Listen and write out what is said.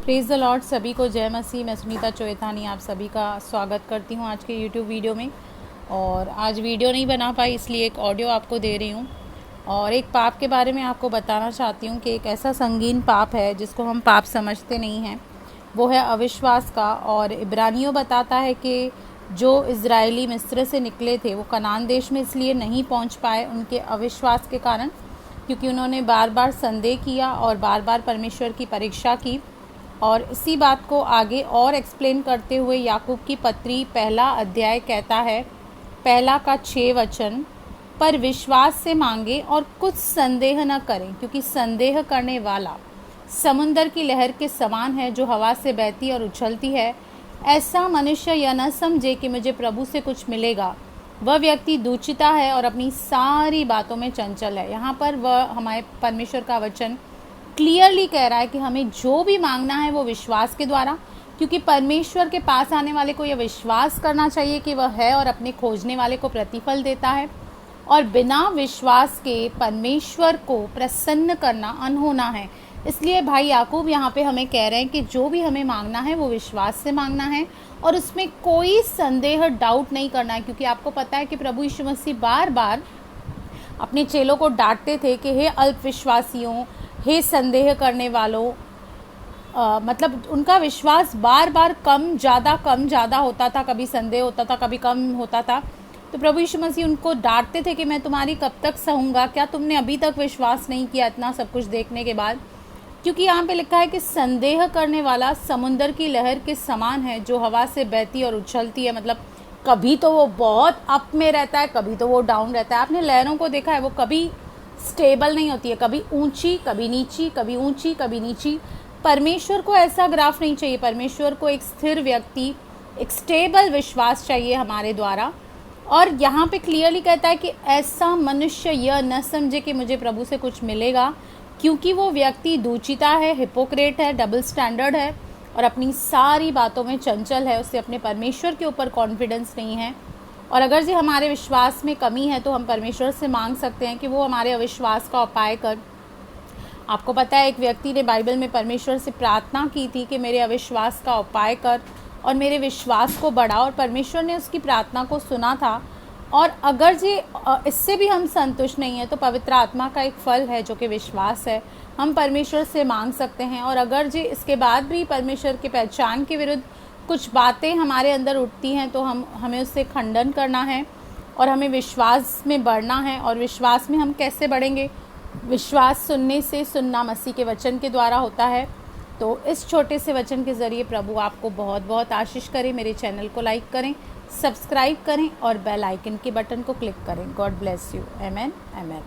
Praise the Lord. सभी को जय मसीह। मैं सुनीता चोएथानी आप सभी का स्वागत करती हूँ आज के यूट्यूब वीडियो में। और आज वीडियो नहीं बना पाई इसलिए एक ऑडियो आपको दे रही हूँ और एक पाप के बारे में आपको बताना चाहती हूँ कि एक ऐसा संगीन पाप है जिसको हम पाप समझते नहीं हैं, वो है अविश्वास का। और इब्रानियों बताता है कि जो इज़राइली मिस्र से निकले थे वो कनान देश में इसलिए नहीं पहुँच पाए उनके अविश्वास के कारण, क्योंकि उन्होंने बार बार संदेह किया और बार बार परमेश्वर की परीक्षा की। और इसी बात को आगे और एक्सप्लेन करते हुए याकूब की पत्री पहला अध्याय कहता है, पहला का 6 वचन, पर विश्वास से मांगे और कुछ संदेह न करें, क्योंकि संदेह करने वाला समुंदर की लहर के समान है जो हवा से बहती और उछलती है। ऐसा मनुष्य यह न समझे कि मुझे प्रभु से कुछ मिलेगा। वह व्यक्ति दूचिता है और अपनी सारी बातों में चंचल है। यहाँ पर वह हमारे परमेश्वर का वचन क्लियरली कह रहा है कि हमें जो भी मांगना है वो विश्वास के द्वारा, क्योंकि परमेश्वर के पास आने वाले को यह विश्वास करना चाहिए कि वह है और अपने खोजने वाले को प्रतिफल देता है। और बिना विश्वास के परमेश्वर को प्रसन्न करना अनहोना है। इसलिए भाई याकूब यहाँ पे हमें कह रहे हैं कि जो भी हमें मांगना है वो विश्वास से मांगना है और उसमें कोई संदेह डाउट नहीं करना है, क्योंकि आपको पता है कि प्रभु यीशु मसीह बार बार अपने चेलों को डांटते थे कि हे अल्पविश्वासियों, हे संदेह करने वालों। मतलब उनका विश्वास बार बार कम ज़्यादा होता था, कभी संदेह होता था, कभी कम होता था। तो प्रभु यीशु मसीह उनको डांटते थे कि मैं तुम्हारी कब तक सहूँगा, क्या तुमने अभी तक विश्वास नहीं किया इतना सब कुछ देखने के बाद। क्योंकि यहाँ पे लिखा है कि संदेह करने वाला समुंदर की लहर के समान है जो हवा से बहती और उछलती है। मतलब कभी तो वो बहुत अप में रहता है, कभी तो वो डाउन रहता है। आपने लहरों को देखा है, वो कभी स्टेबल नहीं होती है, कभी ऊंची कभी नीची, कभी ऊंची कभी नीची। परमेश्वर को ऐसा ग्राफ नहीं चाहिए। परमेश्वर को एक स्थिर व्यक्ति, एक स्टेबल विश्वास चाहिए हमारे द्वारा। और यहाँ पे क्लियरली कहता है कि ऐसा मनुष्य यह न समझे कि मुझे प्रभु से कुछ मिलेगा, क्योंकि वो व्यक्ति दूचिता है, हिपोक्रेट है, डबल स्टैंडर्ड है और अपनी सारी बातों में चंचल है। उससे अपने परमेश्वर के ऊपर कॉन्फिडेंस नहीं है। और अगर जी हमारे विश्वास में कमी है तो हम परमेश्वर से मांग सकते हैं कि वो हमारे अविश्वास का उपाय कर। आपको पता है, एक व्यक्ति ने बाइबल में परमेश्वर से प्रार्थना की थी कि मेरे अविश्वास का उपाय कर और मेरे विश्वास को बढ़ा, और परमेश्वर ने उसकी प्रार्थना को सुना था। और अगर जी इससे भी हम संतुष्ट नहीं हैं तो पवित्र आत्मा का एक फल है जो कि विश्वास है, हम परमेश्वर से मांग सकते हैं। और अगर जी इसके बाद भी परमेश्वर की पहचान के विरुद्ध कुछ बातें हमारे अंदर उठती हैं तो हमें उससे खंडन करना है और हमें विश्वास में बढ़ना है। और विश्वास में हम कैसे बढ़ेंगे? विश्वास सुनने से, सुनना मसीह के वचन के द्वारा होता है। तो इस छोटे से वचन के ज़रिए प्रभु आपको बहुत बहुत आशीष करें। मेरे चैनल को लाइक करें, सब्सक्राइब करें और बेल आइकन के बटन को क्लिक करें। God bless you. Amen amen.